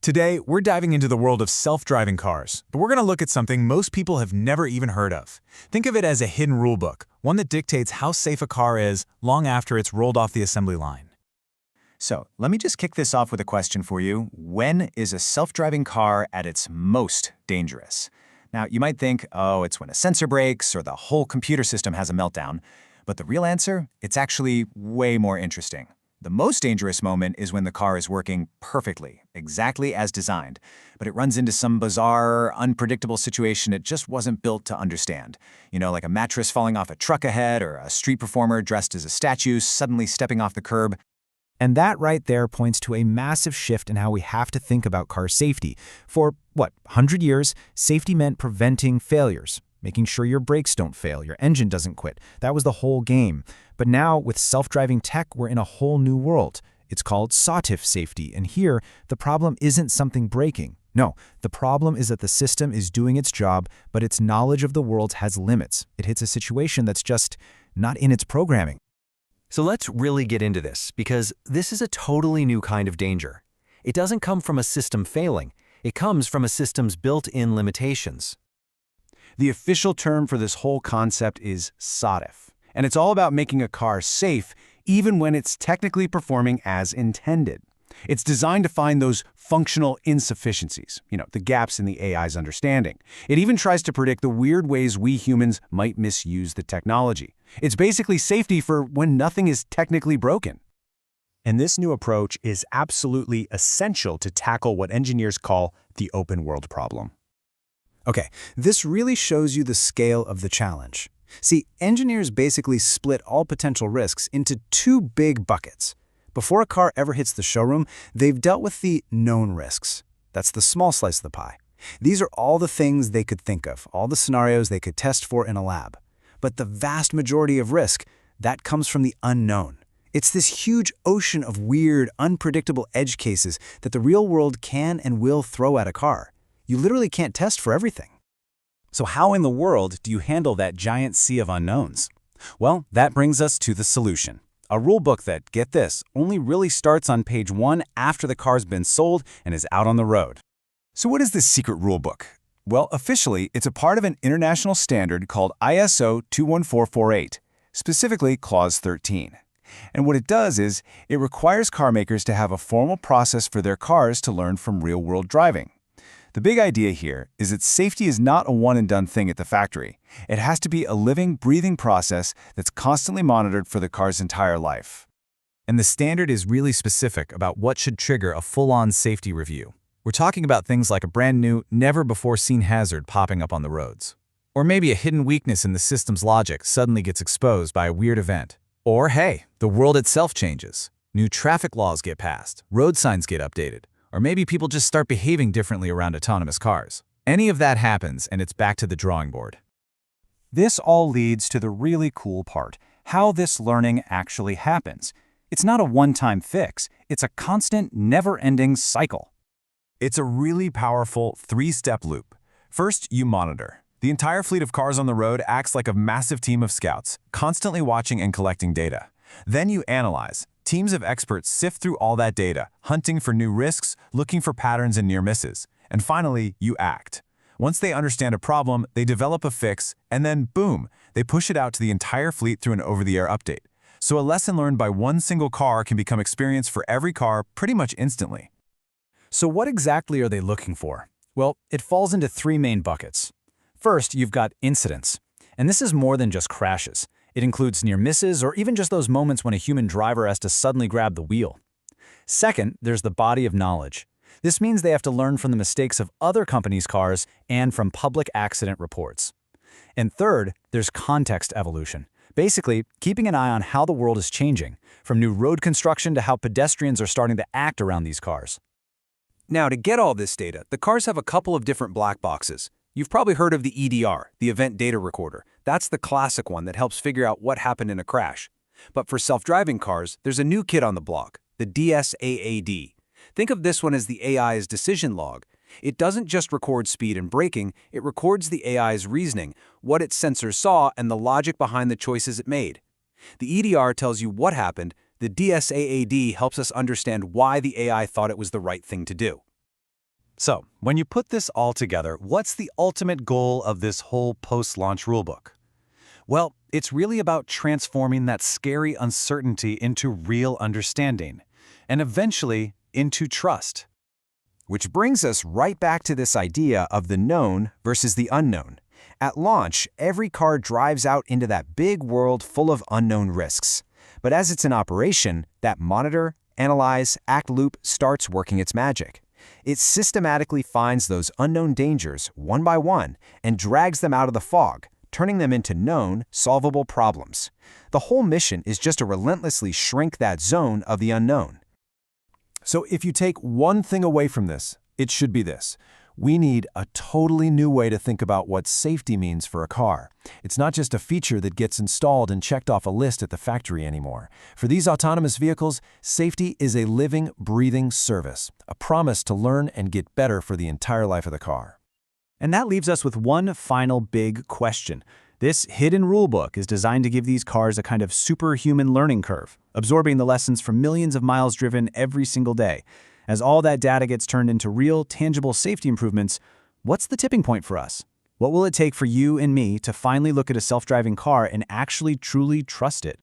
Today, we're diving into the world of self-driving cars, but we're going to look at something most people have never even heard of. Think of it as a hidden rulebook, one that dictates how safe a car is long after it's rolled off the assembly line. So, let me just kick this off with a question for you. When is a self-driving car at its most dangerous? Now, you might think, oh, it's when a sensor breaks or the whole computer system has a meltdown. But the real answer? It's actually way more interesting. The most dangerous moment is when the car is working perfectly, exactly as designed, but it runs into some bizarre, unpredictable situation it just wasn't built to understand. You know, like a mattress falling off a truck ahead or a street performer dressed as a statue suddenly stepping off the curb. And that right there points to a massive shift in how we have to think about car safety. For, 100 years, safety meant preventing failures, making sure your brakes don't fail, your engine doesn't quit. That was the whole game. But now, with self-driving tech, we're in a whole new world. It's called SOTIF safety, and here, the problem isn't something breaking. No, the problem is that the system is doing its job, but its knowledge of the world has limits. It hits a situation that's just not in its programming. So let's really get into this, because this is a totally new kind of danger. It doesn't come from a system failing. It comes from a system's built-in limitations. The official term for this whole concept is SOTIF, and it's all about making a car safe even when it's technically performing as intended. It's designed to find those functional insufficiencies, the gaps in the AI's understanding. It even tries to predict the weird ways we humans might misuse the technology. It's basically safety for when nothing is technically broken. And this new approach is absolutely essential to tackle what engineers call the open world problem. Okay, this really shows you the scale of the challenge. See, engineers basically split all potential risks into two big buckets. Before a car ever hits the showroom, they've dealt with the known risks. That's the small slice of the pie. These are all the things they could think of, all the scenarios they could test for in a lab. But the vast majority of risk, that comes from the unknown. It's this huge ocean of weird, unpredictable edge cases that the real world can and will throw at a car. You literally can't test for everything. So how in the world do you handle that giant sea of unknowns? Well, that brings us to the solution. A rulebook that, get this, only really starts on page 1 after the car's been sold and is out on the road. So what is this secret rulebook? Well, officially, it's a part of an international standard called ISO 21448, specifically Clause 13. And what it does is, it requires car makers to have a formal process for their cars to learn from real-world driving. The big idea here is that safety is not a one-and-done thing at the factory. It has to be a living, breathing process that's constantly monitored for the car's entire life. And the standard is really specific about what should trigger a full-on safety review. We're talking about things like a brand new, never-before-seen hazard popping up on the roads. Or maybe a hidden weakness in the system's logic suddenly gets exposed by a weird event. Or hey, the world itself changes. New traffic laws get passed, road signs get updated. Or maybe people just start behaving differently around autonomous cars. Any of that happens, and it's back to the drawing board. This all leads to the really cool part, how this learning actually happens. It's not a one-time fix. It's a constant, never-ending cycle. It's a really powerful three-step loop. First, you monitor. The entire fleet of cars on the road acts like a massive team of scouts, constantly watching and collecting data. Then you analyze. Teams of experts sift through all that data, hunting for new risks, looking for patterns and near misses. And finally, you act. Once they understand a problem, they develop a fix, and then boom, they push it out to the entire fleet through an over-the-air update. So a lesson learned by one single car can become experience for every car pretty much instantly. So what exactly are they looking for? Well, it falls into three main buckets. First, you've got incidents. And this is more than just crashes. It includes near misses or even just those moments when a human driver has to suddenly grab the wheel. Second, there's the body of knowledge. This means they have to learn from the mistakes of other companies' cars and from public accident reports. And third, there's context evolution. Basically, keeping an eye on how the world is changing, from new road construction to how pedestrians are starting to act around these cars. Now, to get all this data, the cars have a couple of different black boxes. You've probably heard of the EDR, the Event Data Recorder. That's the classic one that helps figure out what happened in a crash. But for self-driving cars, there's a new kid on the block, the DSAAD. Think of this one as the AI's decision log. It doesn't just record speed and braking, it records the AI's reasoning, what its sensors saw, and the logic behind the choices it made. The EDR tells you what happened, the DSAAD helps us understand why the AI thought it was the right thing to do. So, when you put this all together, what's the ultimate goal of this whole post-launch rulebook? Well, it's really about transforming that scary uncertainty into real understanding, and eventually into trust. Which brings us right back to this idea of the known versus the unknown. At launch, every car drives out into that big world full of unknown risks. But as it's in operation, that monitor, analyze, act loop starts working its magic. It systematically finds those unknown dangers one by one and drags them out of the fog, turning them into known, solvable problems. The whole mission is just to relentlessly shrink that zone of the unknown. So if you take one thing away from this, it should be this. We need a totally new way to think about what safety means for a car. It's not just a feature that gets installed and checked off a list at the factory anymore. For these autonomous vehicles, safety is a living, breathing service, a promise to learn and get better for the entire life of the car. And that leaves us with one final big question. This hidden rulebook is designed to give these cars a kind of superhuman learning curve, absorbing the lessons from millions of miles driven every single day. As all that data gets turned into real, tangible safety improvements, what's the tipping point for us? What will it take for you and me to finally look at a self-driving car and actually truly trust it?